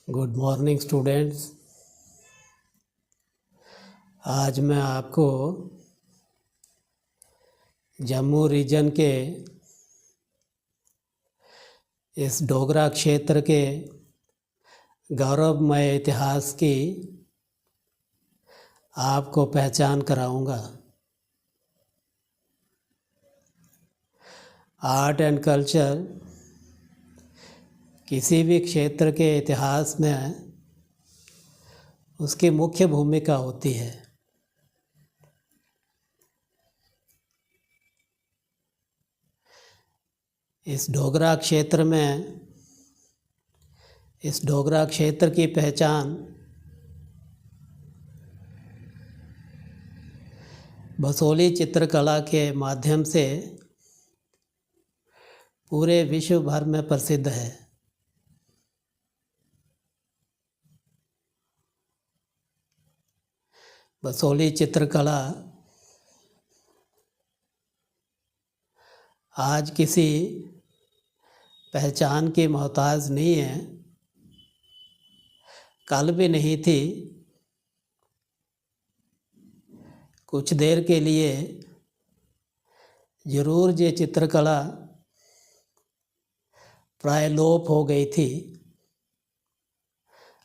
Good morning students. आज मैं आपको जम्मू रीजन के इस डोगरा क्षेत्र के गौरवमय इतिहास की आपको पहचान कराऊंगा। आर्ट एंड कल्चर किसी भी क्षेत्र के इतिहास में उसकी मुख्य भूमिका होती है। इस डोगरा क्षेत्र की पहचान बसोली चित्रकला के माध्यम से पूरे विश्व भर में प्रसिद्ध है। बसोली चित्रकला आज किसी पहचान की मोहताज नहीं है, कल भी नहीं थी। कुछ देर के लिए जरूर ये चित्रकला प्राय लोप हो गई थी,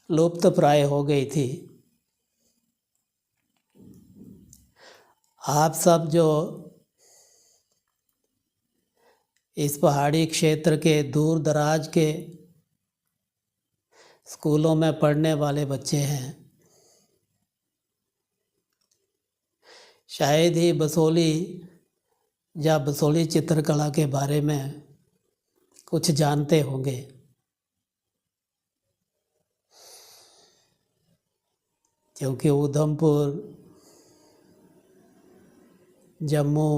लुप्त प्राय हो गई थी। आप सब जो इस पहाड़ी क्षेत्र के दूर दराज के स्कूलों में पढ़ने वाले बच्चे हैं, शायद ही बसोली या बसोली चित्रकला के बारे में कुछ जानते होंगे। क्योंकि उधमपुर, जम्मू,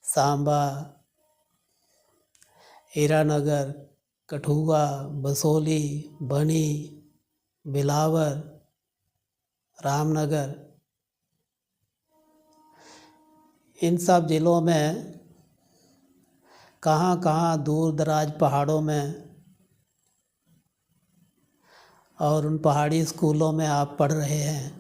सांबा, हीरानगर, कठुआ, बसोली, बनी, बिलावर, रामनगर, इन सब ज़िलों में कहाँ कहाँ दूर दराज पहाड़ों में और उन पहाड़ी स्कूलों में आप पढ़ रहे हैं।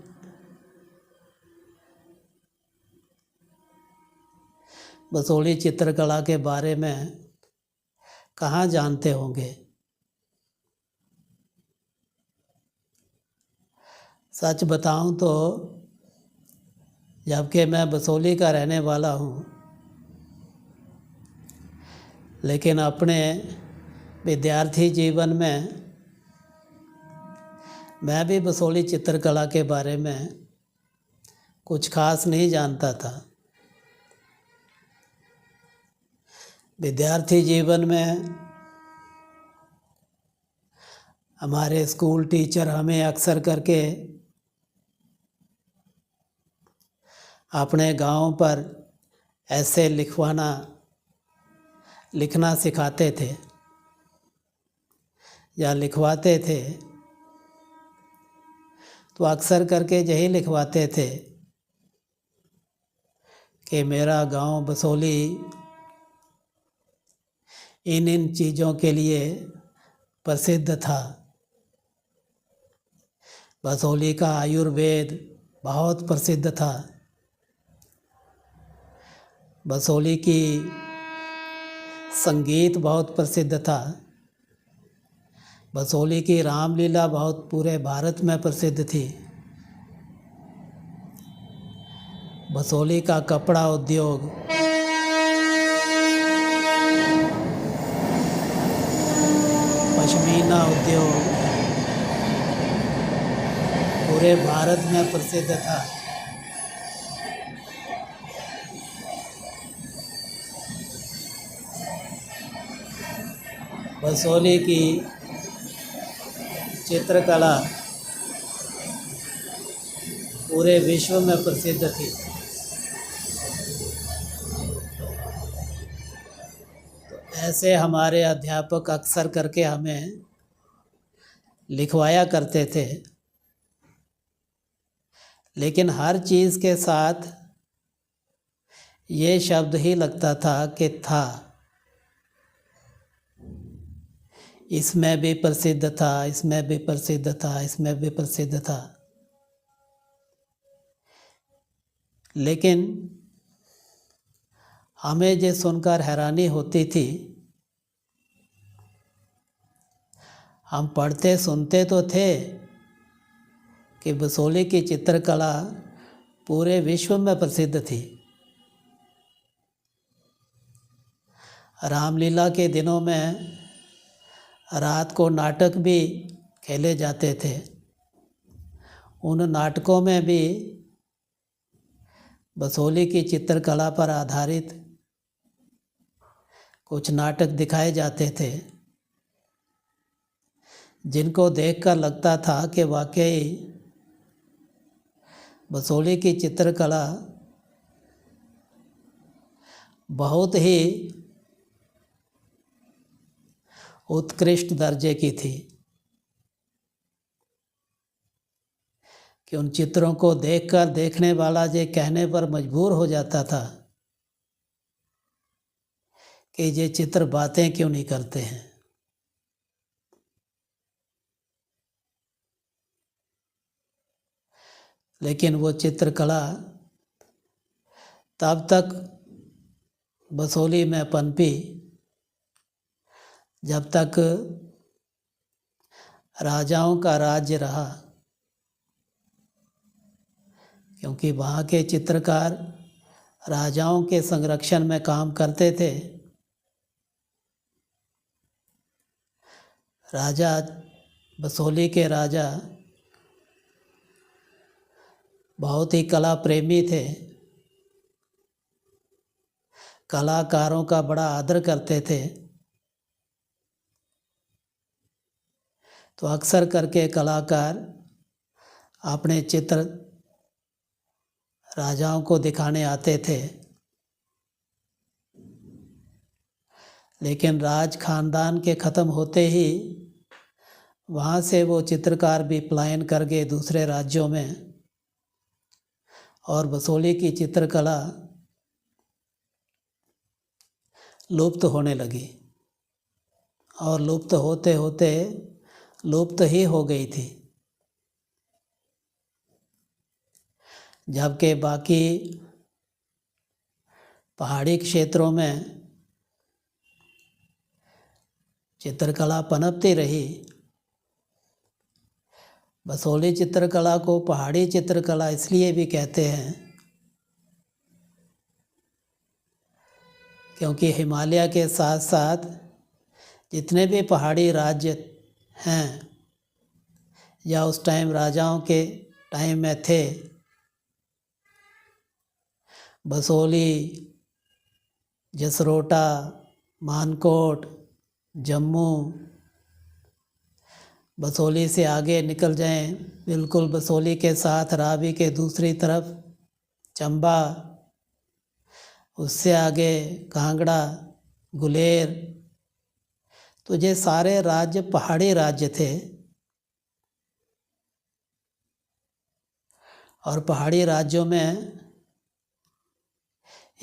बसोली चित्रकला के बारे में कहाँ जानते होंगे। सच बताऊं तो जबकि मैं बसोली का रहने वाला हूँ, लेकिन अपने विद्यार्थी जीवन में मैं भी बसोली चित्रकला के बारे में कुछ खास नहीं जानता था। विद्यार्थी जीवन में हमारे स्कूल टीचर हमें अक्सर करके अपने गांव पर ऐसे लिखना सिखाते थे या लिखवाते थे। तो अक्सर करके यही लिखवाते थे कि मेरा गांव बसोली इन चीज़ों के लिए प्रसिद्ध था। बसोली का आयुर्वेद बहुत प्रसिद्ध था। बसोली की संगीत बहुत प्रसिद्ध था। बसोली की रामलीला बहुत पूरे भारत में प्रसिद्ध थी। बसोली का कपड़ा उद्योग, पश्मीना उद्योग पूरे भारत में प्रसिद्ध था। बसोली की चित्रकला पूरे विश्व में प्रसिद्ध थी। तो ऐसे हमारे अध्यापक अक्सर करके हमें लिखवाया करते थे, लेकिन हर चीज़ के साथ ये शब्द ही लगता था कि था। इसमें भी प्रसिद्ध था, इसमें भी प्रसिद्ध था, इसमें भी प्रसिद्ध था। लेकिन हमें ये सुनकर हैरानी होती थी, हम पढ़ते सुनते तो थे कि बसोहली की चित्रकला पूरे विश्व में प्रसिद्ध थी। रामलीला के दिनों में रात को नाटक भी खेले जाते थे। उन नाटकों में भी बसोहली की चित्रकला पर आधारित कुछ नाटक दिखाए जाते थे, जिनको देखकर लगता था कि वाकई बसोहली की चित्रकला बहुत ही उत्कृष्ट दर्जे की थी, कि उन चित्रों को देखकर देखने वाला ये कहने पर मजबूर हो जाता था कि ये चित्र बातें क्यों नहीं करते हैं। लेकिन वो चित्रकला तब तक बसोहली में पनपी जब तक राजाओं का राज्य रहा, क्योंकि वहाँ के चित्रकार राजाओं के संरक्षण में काम करते थे। राजा बसोहली के राजा बहुत ही कला प्रेमी थे, कलाकारों का बड़ा आदर करते थे। तो अक्सर करके कलाकार अपने चित्र राजाओं को दिखाने आते थे, लेकिन राज खानदान के ख़त्म होते ही वहाँ से वो चित्रकार भी पलायन कर गए दूसरे राज्यों में, और बसोहली की चित्रकला लुप्त होने लगी, और लुप्त होते होते लुप्त ही हो गई थी। जबकि बाकी पहाड़ी क्षेत्रों में चित्रकला पनपती रही। बसोहली चित्रकला को पहाड़ी चित्रकला इसलिए भी कहते हैं क्योंकि हिमालय के साथ साथ जितने भी पहाड़ी राज्य हैं या उस टाइम राजाओं के टाइम में थे, बसोहली, जसरोटा, मानकोट, जम्मू, बसोहली से आगे निकल जाएं, बिल्कुल बसोहली के साथ रावी के दूसरी तरफ चंबा, उससे आगे कांगड़ा, गुलेर, तो ये सारे राज्य पहाड़ी राज्य थे। और पहाड़ी राज्यों में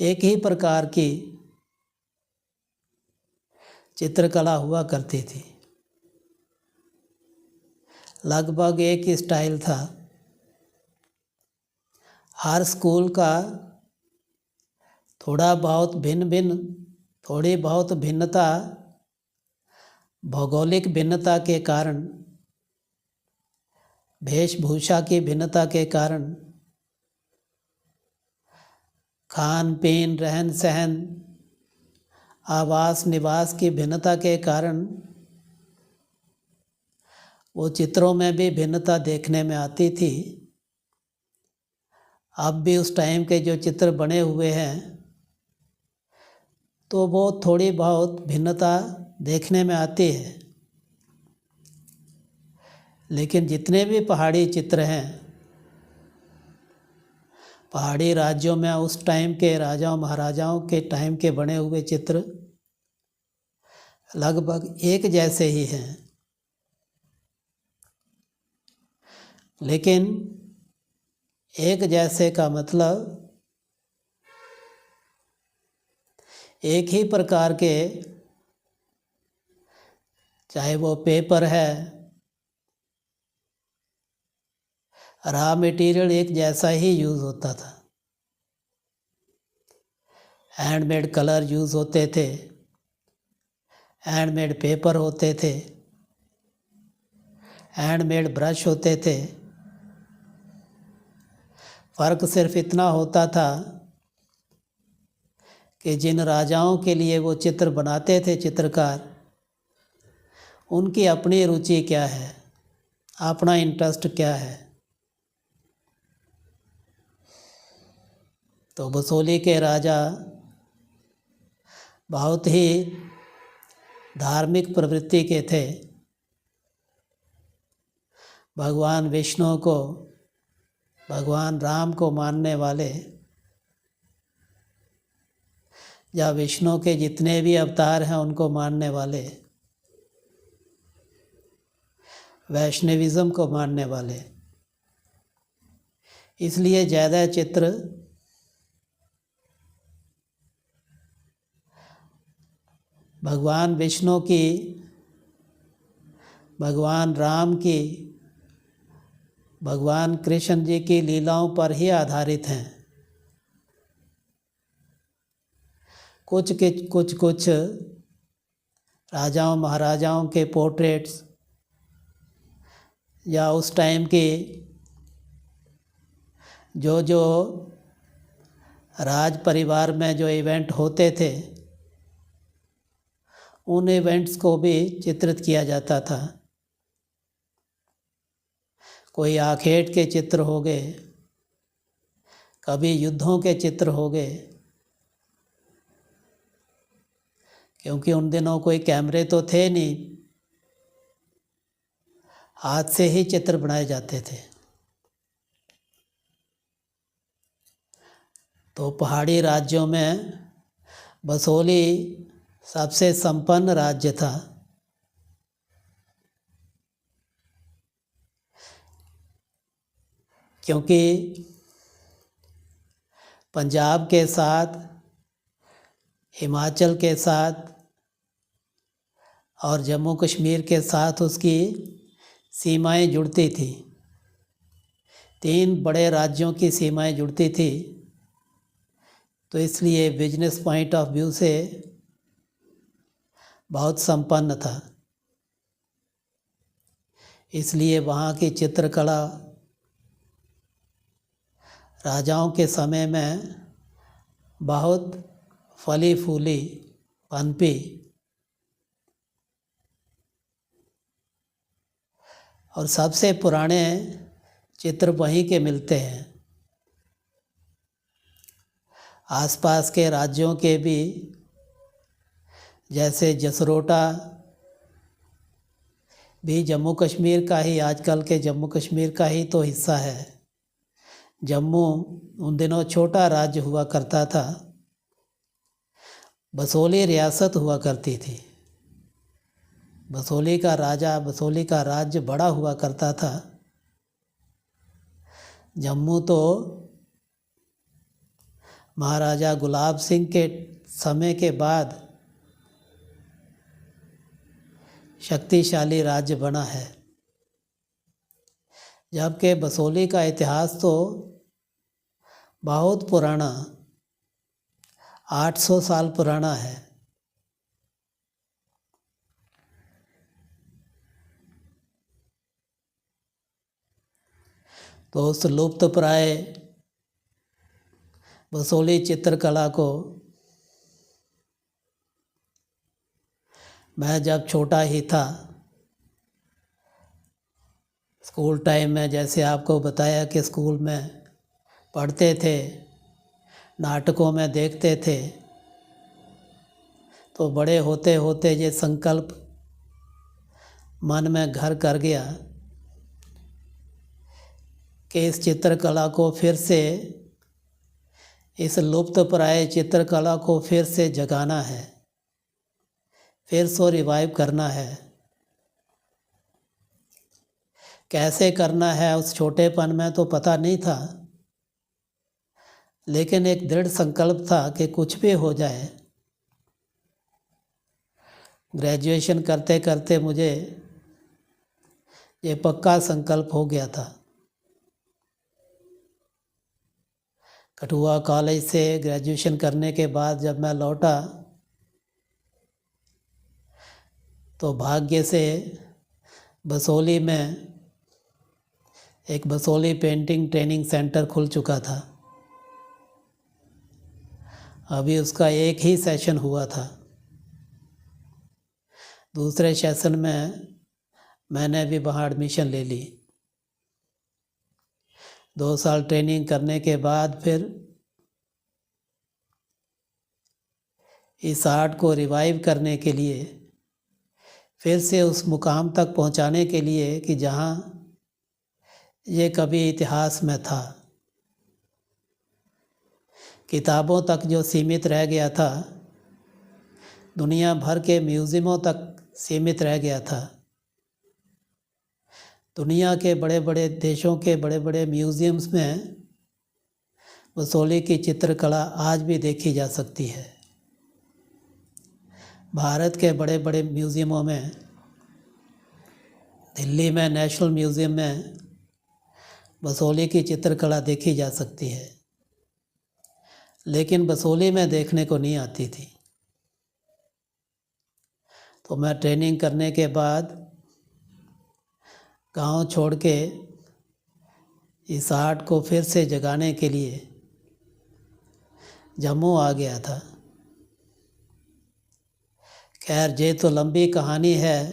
एक ही प्रकार की चित्रकला हुआ करती थी, लगभग एक ही स्टाइल था। हर स्कूल का थोड़ी बहुत भिन्नता, भौगोलिक भिन्नता के कारण, वेशभूषा की भिन्नता के कारण, खान पीन, रहन सहन, आवास निवास की भिन्नता के कारण वो चित्रों में भी भिन्नता देखने में आती थी। अब भी उस टाइम के जो चित्र बने हुए हैं तो वो थोड़ी बहुत भिन्नता देखने में आती है, लेकिन जितने भी पहाड़ी चित्र हैं, पहाड़ी राज्यों में उस टाइम के राजाओं महाराजाओं के टाइम के बने हुए चित्र लगभग एक जैसे ही हैं। लेकिन एक जैसे का मतलब एक ही प्रकार के चाहे वो पेपर है, रॉ मटेरियल एक जैसा ही यूज़ होता था। हैंडमेड कलर यूज़ होते थे, हैंडमेड पेपर होते थे, हैंडमेड ब्रश होते थे। फ़र्क सिर्फ इतना होता था कि जिन राजाओं के लिए वो चित्र बनाते थे चित्रकार, उनकी अपनी रुचि क्या है, अपना इंटरेस्ट क्या है। तो बसोली के राजा बहुत ही धार्मिक प्रवृत्ति के थे। भगवान विष्णु को, भगवान राम को मानने वाले, या विष्णु के जितने भी अवतार हैं उनको मानने वाले, वैष्णविज्म को मानने वाले। इसलिए ज़्यादा चित्र भगवान विष्णु की, भगवान राम की, भगवान कृष्ण जी की लीलाओं पर ही आधारित हैं। कुछ राजाओं महाराजाओं के पोर्ट्रेट्स या उस टाइम के जो राज परिवार में जो इवेंट होते थे, उन इवेंट्स को भी चित्रित किया जाता था। कोई आखेट के चित्र हो गए, कभी युद्धों के चित्र हो गए, क्योंकि उन दिनों कोई कैमरे तो थे नहीं, हाथ से ही चित्र बनाए जाते थे। तो पहाड़ी राज्यों में बसोली सबसे संपन्न राज्य था। क्योंकि पंजाब के साथ, हिमाचल के साथ और जम्मू कश्मीर के साथ उसकी सीमाएं जुड़ती थी। 3 बड़े राज्यों की सीमाएं जुड़ती थी। तो इसलिए बिजनेस पॉइंट ऑफ व्यू से बहुत संपन्न था। इसलिए वहाँ की चित्रकला राजाओं के समय में बहुत फली फूली, पनपी। और सबसे पुराने चित्र वहीं के मिलते हैं। आसपास के राज्यों के भी, जैसे जसरोटा भी जम्मू कश्मीर का ही, आजकल के जम्मू कश्मीर का ही तो हिस्सा है। जम्मू उन दिनों छोटा राज्य हुआ करता था, बसोली रियासत हुआ करती थी। बसोली का राजा, बसोली का राज्य बड़ा हुआ करता था। जम्मू तो महाराजा गुलाब सिंह के समय के बाद शक्तिशाली राज्य बना है, जबकि बसोली का इतिहास तो बहुत पुराना, 800 साल पुराना है। तो उस लुप्तप्राय बसोली चित्रकला को मैं जब छोटा ही था, स्कूल टाइम में, जैसे आपको बताया कि स्कूल में पढ़ते थे, नाटकों में देखते थे, तो बड़े होते होते ये संकल्प मन में घर कर गया कि इस चित्रकला को फिर से, इस लुप्तप्राय चित्रकला को फिर से जगाना है, फिर से रिवाइव करना है। कैसे करना है उस छोटेपन में तो पता नहीं था, लेकिन एक दृढ़ संकल्प था कि कुछ भी हो जाए, ग्रेजुएशन करते करते मुझे ये पक्का संकल्प हो गया था। कठुआ कॉलेज से ग्रेजुएशन करने के बाद जब मैं लौटा तो भाग्य से बसोली में एक बसोली पेंटिंग ट्रेनिंग सेंटर खुल चुका था। अभी उसका एक ही सेशन हुआ था। दूसरे सेशन में मैंने भी वहाँ एडमिशन ले ली। 2 साल ट्रेनिंग करने के बाद फिर इस आर्ट को रिवाइव करने के लिए, फिर से उस मुकाम तक पहुंचाने के लिए कि जहां ये कभी इतिहास में था, किताबों तक जो सीमित रह गया था, दुनिया भर के म्यूज़ियमों तक सीमित रह गया था। दुनिया के बड़े बड़े देशों के बड़े बड़े म्यूज़ियम्स में बसोली की चित्रकला आज भी देखी जा सकती है। भारत के बड़े बड़े म्यूज़ियमों में, दिल्ली में नेशनल म्यूज़ियम में बसोली की चित्रकला देखी जा सकती है, लेकिन बसोली में देखने को नहीं आती थी। तो मैं ट्रेनिंग करने के बाद गांव छोड़ के इस आर्ट को फिर से जगाने के लिए जम्मू आ गया था। खैर, ये तो लंबी कहानी है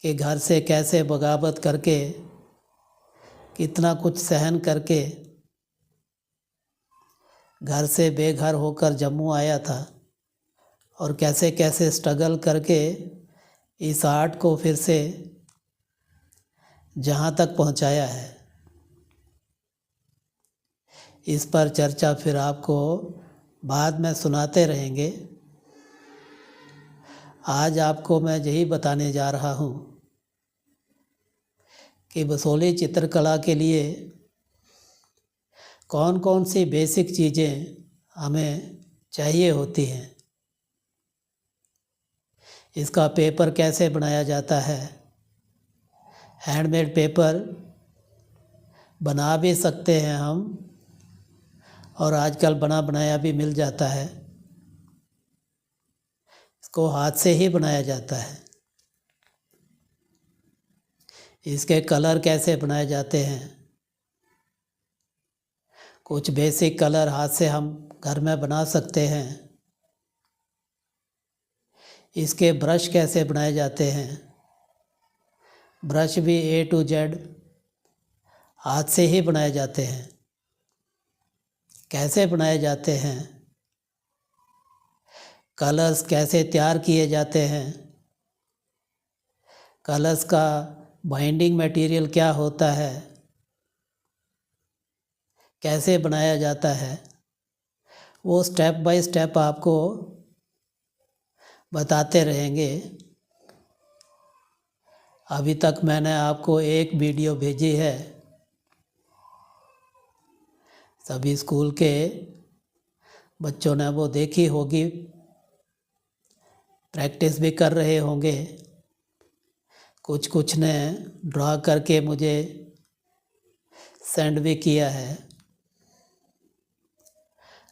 कि घर से कैसे बगावत करके, कितना कुछ सहन करके घर से बेघर होकर जम्मू आया था और कैसे कैसे स्ट्रगल करके इस आर्ट को फिर से जहाँ तक पहुँचाया है। इस पर चर्चा फिर आपको बाद में सुनाते रहेंगे। आज आपको मैं यही बताने जा रहा हूँ कि बसोली चित्रकला के लिए कौन कौन सी बेसिक चीज़ें हमें चाहिए होती हैं। इसका पेपर कैसे बनाया जाता है। हैंडमेड पेपर बना भी सकते हैं हम, और आजकल बना बनाया भी मिल जाता है। इसको हाथ से ही बनाया जाता है। इसके कलर कैसे बनाए जाते हैं। कुछ बेसिक कलर हाथ से हम घर में बना सकते हैं। इसके ब्रश कैसे बनाए जाते हैं। ब्रश भी A to Z हाथ से ही बनाए जाते हैं। कैसे बनाए जाते हैं, कलर्स कैसे तैयार किए जाते हैं, कलर्स का बाइंडिंग मटेरियल क्या होता है, कैसे बनाया जाता है, वो स्टेप बाय स्टेप आपको बताते रहेंगे। अभी तक मैंने आपको एक वीडियो भेजी है। सभी स्कूल के बच्चों ने वो देखी होगी, प्रैक्टिस भी कर रहे होंगे। कुछ ने ड्रा करके मुझे सेंड भी किया है।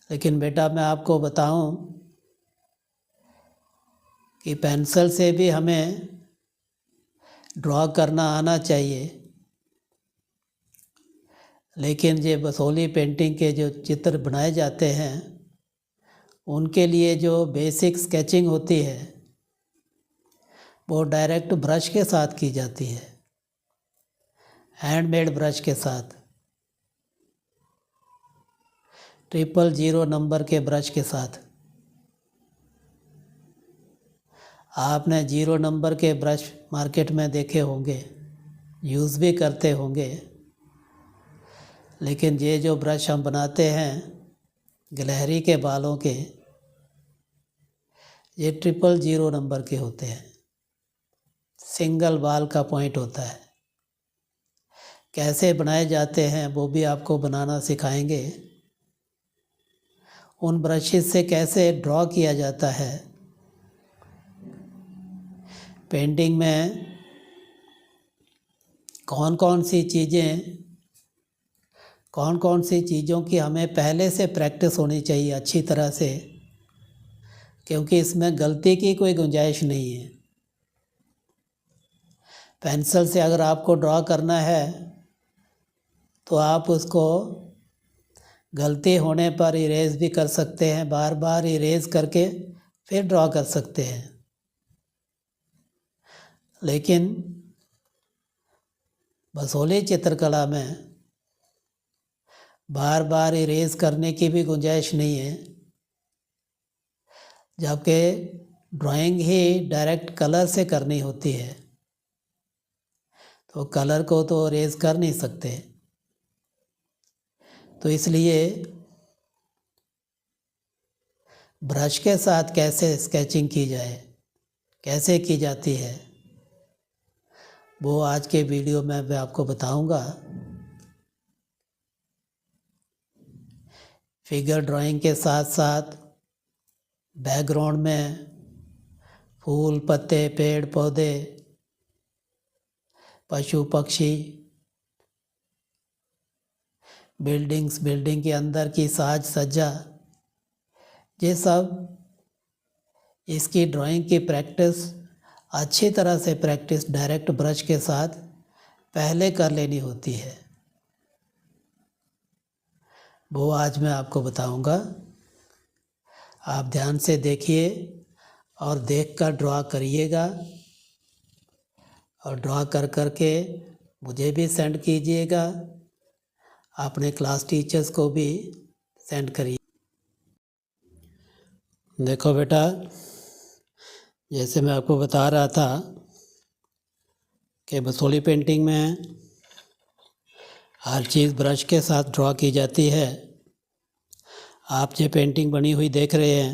लेकिन बेटा, मैं आपको बताऊं कि पेंसिल से भी हमें ड्रा करना आना चाहिए, लेकिन ये बसोली पेंटिंग के जो चित्र बनाए जाते हैं उनके लिए जो बेसिक स्केचिंग होती है वो डायरेक्ट ब्रश के साथ की जाती है, हैंडमेड ब्रश के साथ, 000 नंबर के ब्रश के साथ। आपने 0 नंबर के ब्रश मार्केट में देखे होंगे, यूज़ भी करते होंगे, लेकिन ये जो ब्रश हम बनाते हैं गिलहरी के बालों के, ये 000 नंबर के होते हैं। सिंगल बाल का पॉइंट होता है। कैसे बनाए जाते हैं वो भी आपको बनाना सिखाएंगे। उन ब्रशेस से कैसे ड्रॉ किया जाता है पेंटिंग में कौन कौन सी चीज़ों की हमें पहले से प्रैक्टिस होनी चाहिए अच्छी तरह से, क्योंकि इसमें गलती की कोई गुंजाइश नहीं है। पेंसिल से अगर आपको ड्रॉ करना है तो आप उसको गलती होने पर इरेज भी कर सकते हैं, बार बार इरेज करके फिर ड्रॉ कर सकते हैं। लेकिन भसोली चित्रकला में बार बार इरेज करने की भी गुंजाइश नहीं है, जबकि ड्राइंग ही डायरेक्ट कलर से करनी होती है, तो कलर को तो इरेज कर नहीं सकते। तो इसलिए ब्रश के साथ कैसे स्केचिंग की जाए, कैसे की जाती है, वो आज के वीडियो में मैं आपको बताऊंगा। फिगर ड्राइंग के साथ साथ बैकग्राउंड में फूल, पत्ते, पेड़ पौधे, पशु पक्षी, बिल्डिंग के अंदर की साज सज्जा, ये सब इसकी ड्राइंग की प्रैक्टिस अच्छी तरह से प्रैक्टिस डायरेक्ट ब्रश के साथ पहले कर लेनी होती है। वो आज मैं आपको बताऊंगा। आप ध्यान से देखिए और देखकर ड्रॉ करिएगा, और ड्रॉ कर करके मुझे भी सेंड कीजिएगा, अपने क्लास टीचर्स को भी सेंड करिए। देखो बेटा, जैसे मैं आपको बता रहा था कि भसोली पेंटिंग में हर चीज़ ब्रश के साथ ड्रॉ की जाती है। आप जो पेंटिंग बनी हुई देख रहे हैं,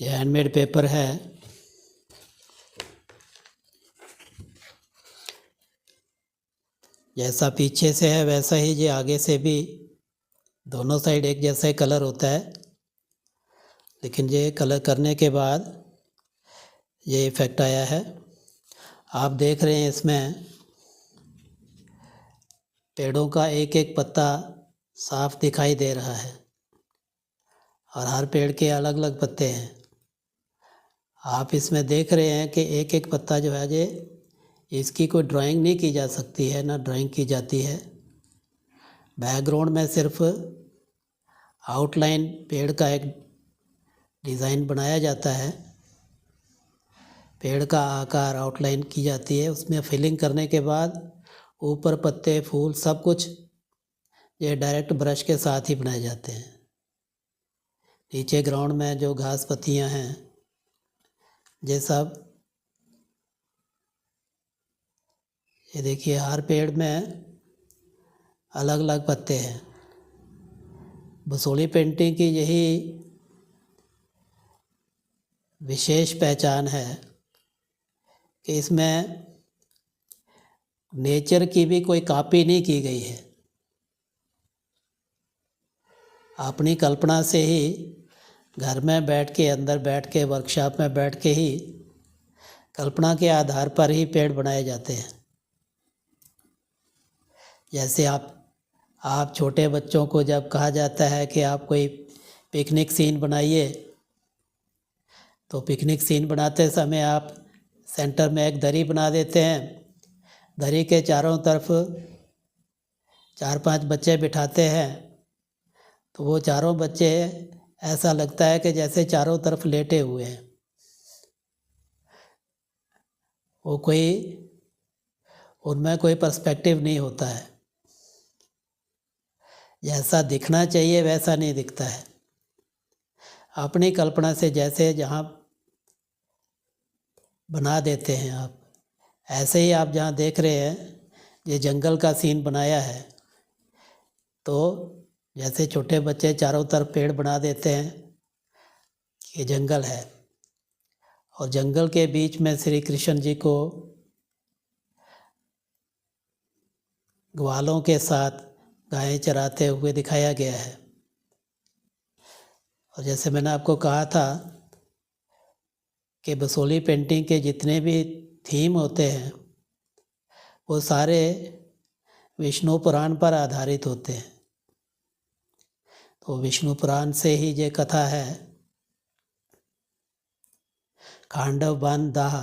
ये हैंडमेड पेपर है। जैसा पीछे से है वैसा ही ये आगे से भी दोनों साइड एक जैसा ही कलर होता है, लेकिन ये कलर करने के बाद ये इफ़ेक्ट आया है। आप देख रहे हैं इसमें पेड़ों का एक एक पत्ता साफ दिखाई दे रहा है, और हर पेड़ के अलग अलग पत्ते हैं। आप इसमें देख रहे हैं कि एक एक पत्ता जो है ये, इसकी कोई ड्राइंग नहीं की जा सकती है, ना ड्राइंग की जाती है। बैकग्राउंड में सिर्फ आउटलाइन पेड़ का एक डिज़ाइन बनाया जाता है, पेड़ का आकार आउटलाइन की जाती है, उसमें फिलिंग करने के बाद ऊपर पत्ते, फूल, सब कुछ ये डायरेक्ट ब्रश के साथ ही बनाए जाते हैं। नीचे ग्राउंड में जो घास पत्तियां हैं, ये सब, ये देखिए हर पेड़ में अलग अलग पत्ते हैं। भसोली पेंटिंग की यही विशेष पहचान है कि इसमें नेचर की भी कोई कॉपी नहीं की गई है। अपनी कल्पना से ही घर में बैठ के, अंदर बैठ के, वर्कशॉप में बैठ के ही कल्पना के आधार पर ही पेड़ बनाए जाते हैं। जैसे आप छोटे बच्चों को जब कहा जाता है कि आप कोई पिकनिक सीन बनाइए, तो पिकनिक सीन बनाते समय आप सेंटर में एक दरी बना देते हैं, दरी के चारों तरफ 4-5 बच्चे बिठाते हैं, तो वो चारों बच्चे ऐसा लगता है कि जैसे चारों तरफ लेटे हुए हैं। वो उनमें कोई पर्सपेक्टिव नहीं होता है, जैसा दिखना चाहिए वैसा नहीं दिखता है। अपनी कल्पना से जैसे जहाँ बना देते हैं आप, ऐसे ही आप जहाँ देख रहे हैं ये जंगल का सीन बनाया है, तो जैसे छोटे बच्चे चारों तरफ पेड़ बना देते हैं, ये जंगल है, और जंगल के बीच में श्री कृष्ण जी को ग्वालों के साथ गायें चराते हुए दिखाया गया है। और जैसे मैंने आपको कहा था कि बसोली पेंटिंग के जितने भी थीम होते हैं वो सारे विष्णु पुराण पर आधारित होते हैं। तो विष्णु पुराण से ही ये कथा है, खांडव वन दाह।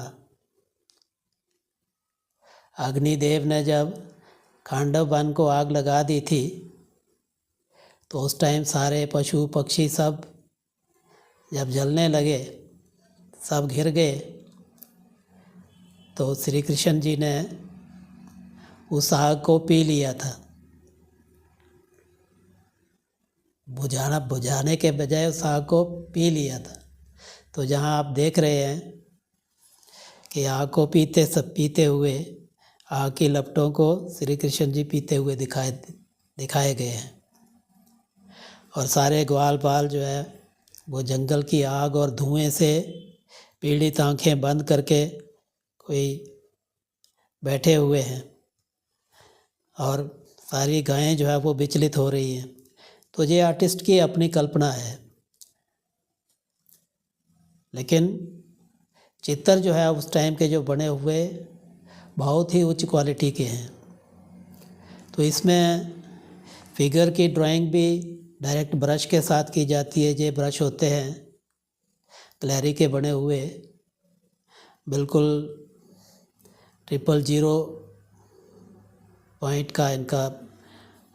अग्निदेव ने जब खांडव वन को आग लगा दी थी तो उस टाइम सारे पशु पक्षी सब जब जलने लगे, सब घिर गए, तो श्री कृष्ण जी ने उस आग को पी लिया था। बुझाने के बजाय उस आग को पी लिया था। तो जहाँ आप देख रहे हैं कि आग को पीते हुए आग की लपटों को श्री कृष्ण जी पीते हुए दिखाए गए हैं। और सारे ग्वाल बाल जो है वो जंगल की आग और धुएं से पीड़ित आंखें बंद करके कोई बैठे हुए हैं, और सारी गायें जो है वो विचलित हो रही हैं। तो ये आर्टिस्ट की अपनी कल्पना है, लेकिन चित्र जो है उस टाइम के जो बने हुए बहुत ही उच्च क्वालिटी के हैं। तो इसमें फिगर की ड्राइंग भी डायरेक्ट ब्रश के साथ की जाती है। ये ब्रश होते हैं क्लैरी के बने हुए, बिल्कुल 000 पॉइंट का इनका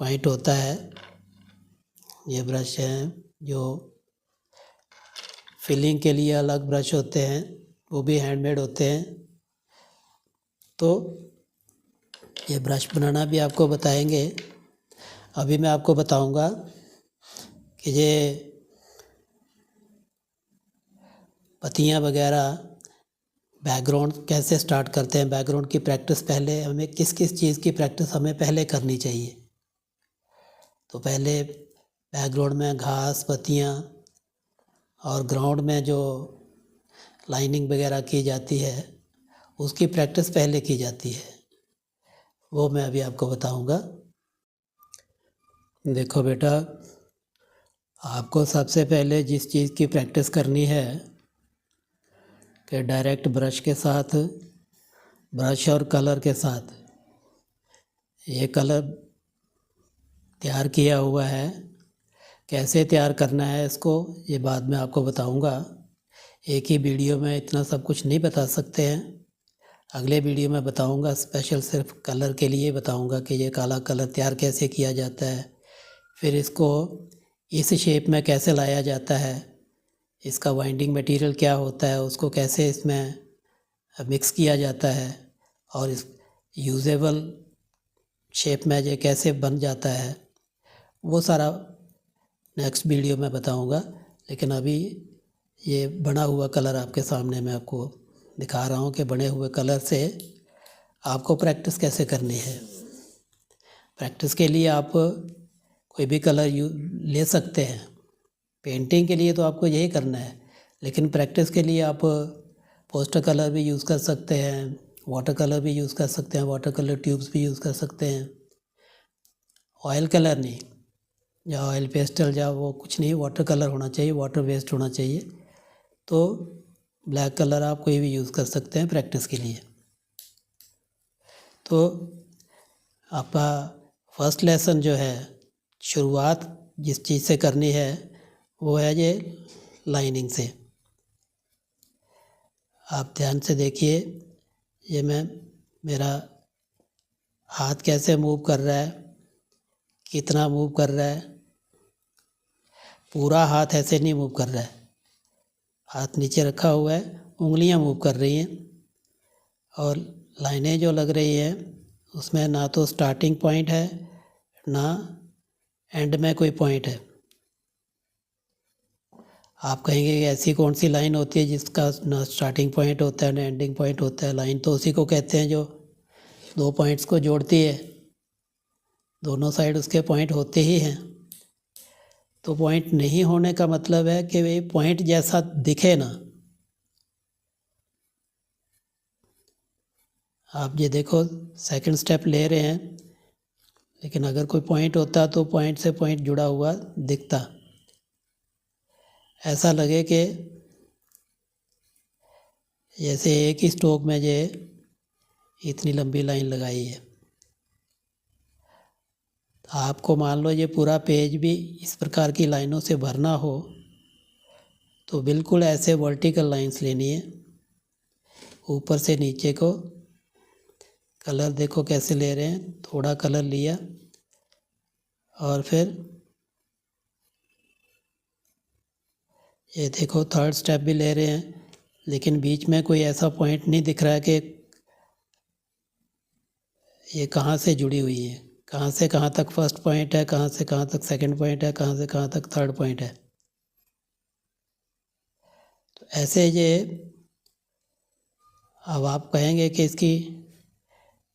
पॉइंट होता है। ये ब्रश हैं जो फिलिंग के लिए अलग ब्रश होते हैं, वो भी हैंडमेड होते हैं। तो ये ब्रश बनाना भी आपको बताएंगे। अभी मैं आपको बताऊंगा कि ये पत्तियाँ वगैरह बैकग्राउंड कैसे स्टार्ट करते हैं। बैकग्राउंड की प्रैक्टिस पहले हमें किस किस चीज़ की प्रैक्टिस हमें पहले करनी चाहिए। तो पहले बैकग्राउंड में घास, पत्तियाँ, और ग्राउंड में जो लाइनिंग वगैरह की जाती है उसकी प्रैक्टिस पहले की जाती है। वो मैं अभी आपको बताऊंगा। देखो बेटा, आपको सबसे पहले जिस चीज़ की प्रैक्टिस करनी है कि डायरेक्ट ब्रश के साथ, ब्रश और कलर के साथ, ये कलर तैयार किया हुआ है। कैसे तैयार करना है इसको ये बाद में आपको बताऊंगा। एक ही वीडियो में इतना सब कुछ नहीं बता सकते हैं। अगले वीडियो में बताऊंगा, स्पेशल सिर्फ कलर के लिए बताऊंगा कि ये काला कलर तैयार कैसे किया जाता है, फिर इसको इस शेप में कैसे लाया जाता है, इसका वाइंडिंग मटेरियल क्या होता है, उसको कैसे इसमें मिक्स किया जाता है, और इस यूजेबल शेप में ये कैसे बन जाता है, वो सारा नेक्स्ट वीडियो में बताऊंगा। लेकिन अभी ये बना हुआ कलर आपके सामने मैं आपको दिखा रहा हूँ कि बने हुए कलर से आपको प्रैक्टिस कैसे करनी है। प्रैक्टिस के लिए आप कोई भी कलर ले सकते हैं। पेंटिंग के लिए तो आपको यही करना है, लेकिन प्रैक्टिस के लिए आप पोस्टर कलर भी यूज़ कर सकते हैं, वाटर कलर भी यूज़ कर सकते हैं, वाटर कलर ट्यूब्स भी यूज़ कर सकते हैं। ऑयल कलर नहीं, या ऑयल पेस्टल या वो कुछ नहीं, वाटर कलर होना चाहिए, वाटर बेस्ड होना चाहिए। तो ब्लैक कलर आप कोई भी यूज़ कर सकते हैं प्रैक्टिस के लिए। तो आपका फर्स्ट लेसन जो है, शुरुआत जिस चीज़ से करनी है वो है ये लाइनिंग से। आप ध्यान से देखिए, ये मेरा हाथ कैसे मूव कर रहा है, कितना मूव कर रहा है। पूरा हाथ ऐसे नहीं मूव कर रहा है, हाथ नीचे रखा हुआ है, उंगलियां मूव कर रही हैं। और लाइनें जो लग रही हैं उसमें ना तो स्टार्टिंग पॉइंट है ना एंड में कोई पॉइंट है। आप कहेंगे कि ऐसी कौन सी लाइन होती है जिसका ना स्टार्टिंग पॉइंट होता है ना एंडिंग पॉइंट होता है। लाइन तो उसी को कहते हैं जो दो पॉइंट्स को जोड़ती है, दोनों साइड उसके पॉइंट होते ही हैं। तो पॉइंट नहीं होने का मतलब है कि वे पॉइंट जैसा दिखे ना। आप ये देखो, सेकंड स्टेप ले रहे हैं, लेकिन अगर कोई पॉइंट होता तो पॉइंट से पॉइंट जुड़ा हुआ दिखता, ऐसा लगे कि जैसे एक ही स्ट्रोक में ये इतनी लंबी लाइन लगाई है। आपको मान लो ये पूरा पेज भी इस प्रकार की लाइनों से भरना हो तो बिल्कुल ऐसे वर्टिकल लाइंस लेनी है, ऊपर से नीचे को। कलर देखो कैसे ले रहे हैं, थोड़ा कलर लिया और फिर ये देखो थर्ड स्टेप भी ले रहे हैं, लेकिन बीच में कोई ऐसा पॉइंट नहीं दिख रहा है कि ये कहाँ से जुड़ी हुई है, कहाँ से कहाँ तक फर्स्ट पॉइंट है, कहाँ से कहाँ तक सेकंड पॉइंट है, कहाँ से कहाँ तक थर्ड पॉइंट है। तो ऐसे ये अब आप कहेंगे कि इसकी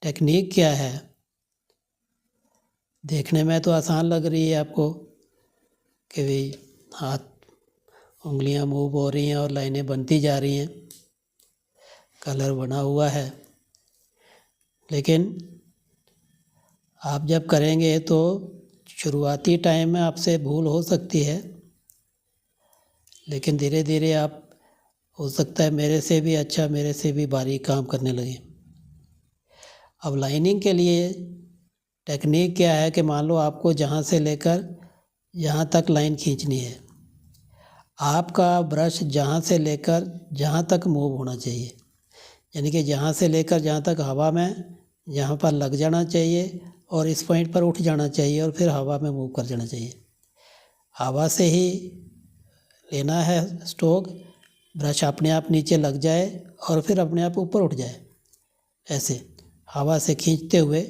टेक्निक क्या है। देखने में तो आसान लग रही है आपको कि भाई हाथ उंगलियां मूव हो रही हैं और लाइनें बनती जा रही हैं, कलर बना हुआ है, लेकिन आप जब करेंगे तो शुरुआती टाइम में आपसे भूल हो सकती है, लेकिन धीरे धीरे आप हो सकता है मेरे से भी अच्छा, मेरे से भी बारीक काम करने लगे। अब लाइनिंग के लिए टेक्निक क्या है कि मान लो आपको जहाँ से लेकर यहाँ तक लाइन खींचनी है, आपका ब्रश जहाँ से लेकर जहाँ तक मूव होना चाहिए, यानी कि जहाँ से लेकर जहाँ तक हवा में यहाँ पर लग जाना चाहिए और इस पॉइंट पर उठ जाना चाहिए और फिर हवा में मूव कर जाना चाहिए। हवा से ही लेना है स्ट्रोक, ब्रश अपने आप नीचे लग जाए और फिर अपने आप ऊपर उठ जाए। ऐसे हवा से खींचते हुए,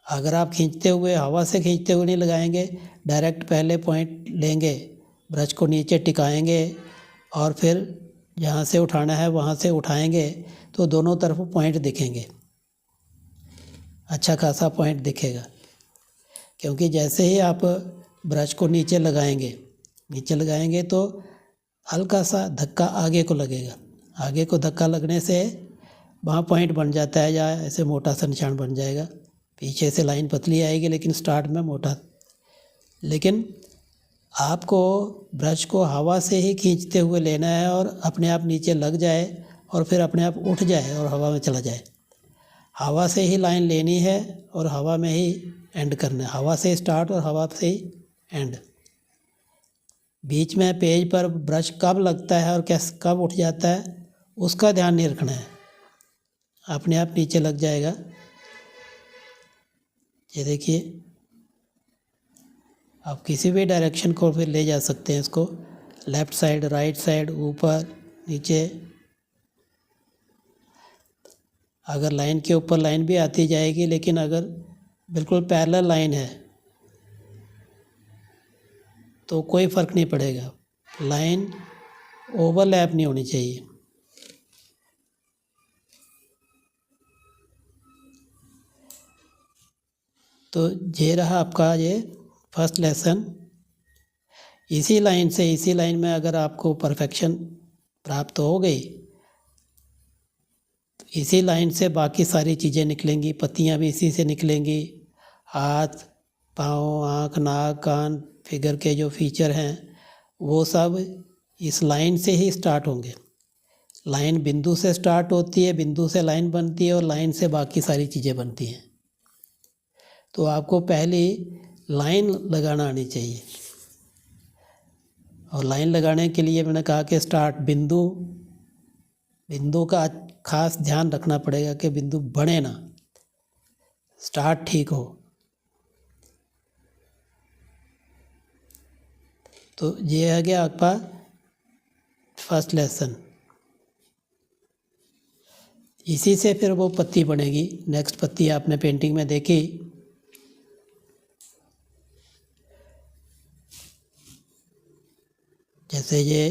अगर आप खींचते हुए हवा से खींचते हुए नहीं लगाएंगे, डायरेक्ट पहले पॉइंट लेंगे, ब्रश को नीचे टिकाएंगे और फिर जहाँ से उठाना है वहाँ से उठाएंगे तो दोनों तरफ पॉइंट दिखेंगे, अच्छा खासा पॉइंट दिखेगा। क्योंकि जैसे ही आप ब्रश को नीचे लगाएंगे तो हल्का सा धक्का आगे को लगेगा, आगे को धक्का लगने से वहाँ पॉइंट बन जाता है या ऐसे मोटा सा निशान बन जाएगा। पीछे से लाइन पतली आएगी लेकिन स्टार्ट में मोटा। लेकिन आपको ब्रश को हवा से ही खींचते हुए लेना है और अपने आप नीचे लग जाए और फिर अपने आप उठ जाए और हवा में चला जाए। हवा से ही लाइन लेनी है और हवा में ही एंड करना है, हवा से स्टार्ट और हवा से ही एंड। बीच में पेज पर ब्रश कब लगता है और कैसे कब उठ जाता है उसका ध्यान नहीं रखना है, अपने आप नीचे लग जाएगा। ये देखिए, आप किसी भी डायरेक्शन को फिर ले जा सकते हैं इसको, लेफ़्ट साइड, राइट साइड, ऊपर नीचे। अगर लाइन के ऊपर लाइन भी आती जाएगी, लेकिन अगर बिल्कुल पैरेलल लाइन है तो कोई फ़र्क नहीं पड़ेगा, लाइन ओवरलैप नहीं होनी चाहिए। तो ये रहा आपका ये फर्स्ट लेसन। इसी लाइन में अगर आपको परफेक्शन प्राप्त हो गई, इसी लाइन से बाकी सारी चीज़ें निकलेंगी, पत्तियाँ भी इसी से निकलेंगी, हाथ, पाँव, आँख, नाक, कान, फिगर के जो फीचर हैं वो सब इस लाइन से ही स्टार्ट होंगे। लाइन बिंदु से स्टार्ट होती है, बिंदु से लाइन बनती है और लाइन से बाकी सारी चीज़ें बनती हैं। तो आपको पहली लाइन लगाना आनी चाहिए, और लाइन लगाने के लिए मैंने कहा कि स्टार्ट बिंदु का खास ध्यान रखना पड़ेगा कि बिंदु बने ना, स्टार्ट ठीक हो। तो ये है गया आपका फर्स्ट लेसन। इसी से फिर वो पत्ती बनेगी। नेक्स्ट पत्ती आपने पेंटिंग में देखी, जैसे ये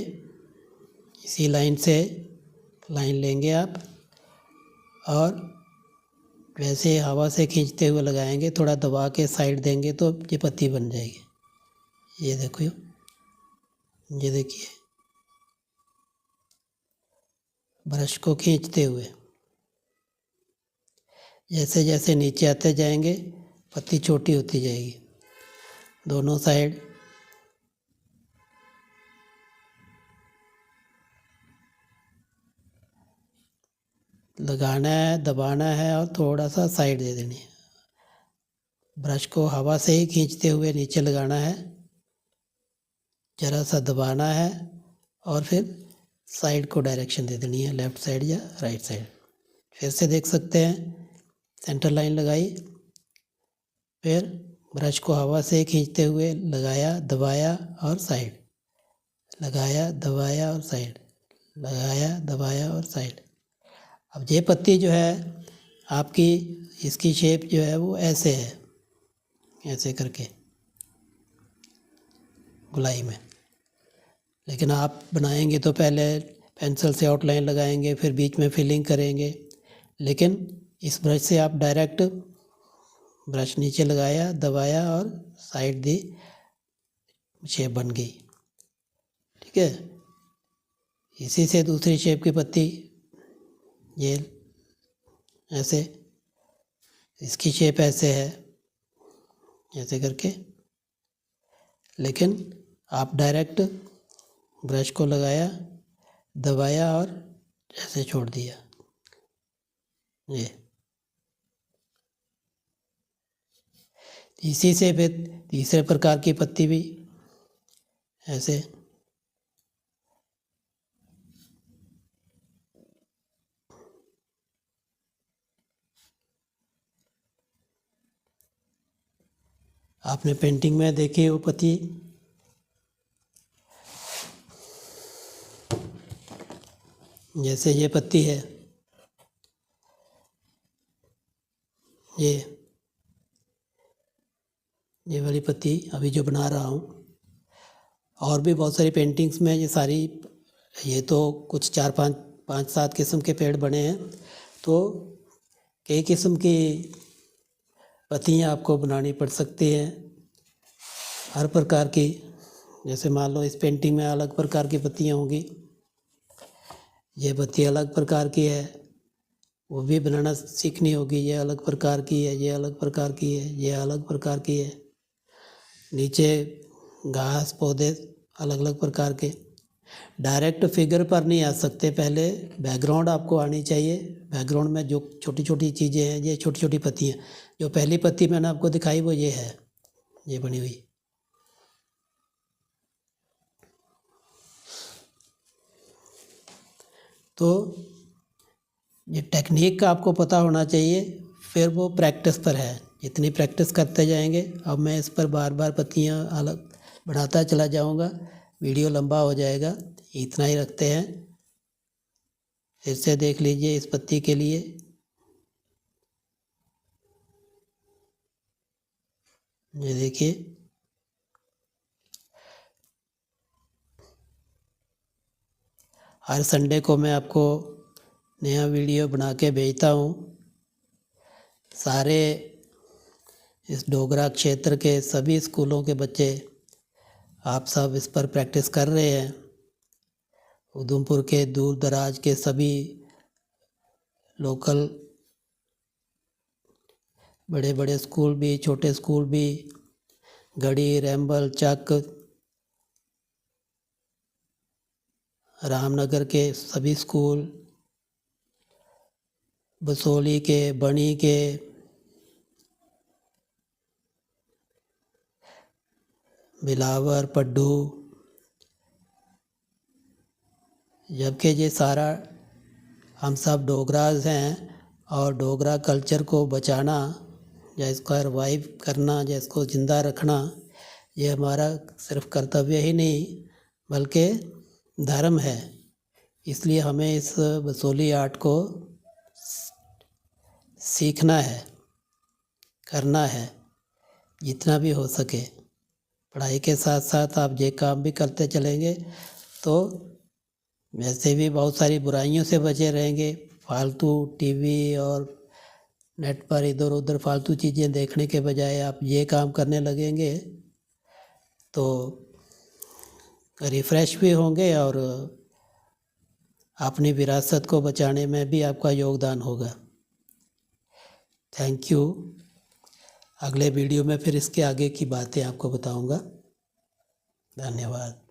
इसी लाइन से लाइन लेंगे आप और वैसे हवा से खींचते हुए लगाएंगे, थोड़ा दबा के साइड देंगे तो ये पत्ती बन जाएगी। ये देखो, ये देखिए, ब्रश को खींचते हुए जैसे जैसे नीचे आते जाएंगे पत्ती छोटी होती जाएगी दोनों साइड। लगाना है, दबाना है और थोड़ा सा साइड दे देनी है। ब्रश को हवा से ही खींचते हुए नीचे लगाना है, ज़रा सा दबाना है और फिर साइड को डायरेक्शन दे देनी है, लेफ़्ट साइड या राइट साइड। फिर से देख सकते हैं, सेंटर लाइन लगाई, फिर ब्रश को हवा से खींचते हुए लगाया, दबाया और साइड, लगाया, दबाया और साइड, लगाया, दबाया और साइड। अब ये पत्ती जो है आपकी, इसकी शेप जो है वो ऐसे है, ऐसे करके गोलाई में। लेकिन आप बनाएंगे तो पहले पेंसिल से आउटलाइन लगाएंगे, फिर बीच में फिलिंग करेंगे। लेकिन इस ब्रश से आप डायरेक्ट ब्रश नीचे लगाया, दबाया और साइड दी, शेप बन गई। ठीक है, इसी से दूसरी शेप की पत्ती, ये ऐसे, इसकी शेप ऐसे है, ऐसे करके। लेकिन आप डायरेक्ट ब्रश को लगाया, दबाया और ऐसे छोड़ दिया। ये इसी से फिर तीसरे प्रकार की पत्ती भी ऐसे। आपने पेंटिंग में देखी वो पत्ती, जैसे ये पत्ती है, ये वाली पत्ती अभी जो बना रहा हूँ। और भी बहुत सारी पेंटिंग्स में ये सारी, ये तो कुछ 4-5-7 किस्म के पेड़ बने हैं, तो कई किस्म की पत्तियाँ आपको बनानी पड़ सकती हैं, हर प्रकार की। जैसे मान लो इस पेंटिंग में अलग प्रकार की पत्तियाँ होंगी, ये पत्ती अलग प्रकार की है, वो भी बनाना सीखनी होगी। ये अलग प्रकार की है, ये अलग प्रकार की है, ये अलग प्रकार की है। नीचे घास पौधे अलग अलग प्रकार के। डायरेक्ट फिगर पर नहीं आ सकते, पहले बैकग्राउंड आपको आनी चाहिए। बैकग्राउंड में जो छोटी छोटी चीज़ें हैं, ये छोटी छोटी पत्तियाँ, जो पहली पत्ती मैंने आपको दिखाई वो ये है, ये बनी हुई। तो ये टेक्निक का आपको पता होना चाहिए, फिर वो प्रैक्टिस पर है। जितनी प्रैक्टिस करते जाएंगे, अब मैं इस पर बार बार पत्तियाँ अलग बढ़ाता चला जाऊँगा, वीडियो लंबा हो जाएगा, इतना ही रखते हैं। फिर से देख लीजिए इस पत्ती के लिए, ये देखिए, हर संडे को मैं आपको नया वीडियो बना के भेजता हूँ। सारे इस डोगरा क्षेत्र के सभी स्कूलों के बच्चे, आप सब इस पर प्रैक्टिस कर रहे हैं। उधमपुर के दूर दराज के सभी लोकल बड़े बड़े स्कूल भी, छोटे स्कूल भी, गढ़ी, रैम्बल, चक, रामनगर के सभी स्कूल, बसोली के, बणी के, बिलावर, पड्डू, जबकि ये सारा हम सब डोगराज हैं, और डोगरा कल्चर को बचाना या इसका रिवाइव करना या इसको ज़िंदा रखना, ये हमारा सिर्फ कर्तव्य ही नहीं बल्कि धर्म है। इसलिए हमें इस बसोली आर्ट को सीखना है, करना है, जितना भी हो सके। पढ़ाई के साथ साथ आप ये काम भी करते चलेंगे तो वैसे भी बहुत सारी बुराइयों से बचे रहेंगे। फालतू टीवी और नेट पर इधर उधर फालतू चीज़ें देखने के बजाय आप ये काम करने लगेंगे तो रिफ़्रेश भी होंगे और अपनी विरासत को बचाने में भी आपका योगदान होगा। Thank you. अगले वीडियो में फिर इसके आगे की बातें आपको बताऊंगा। धन्यवाद।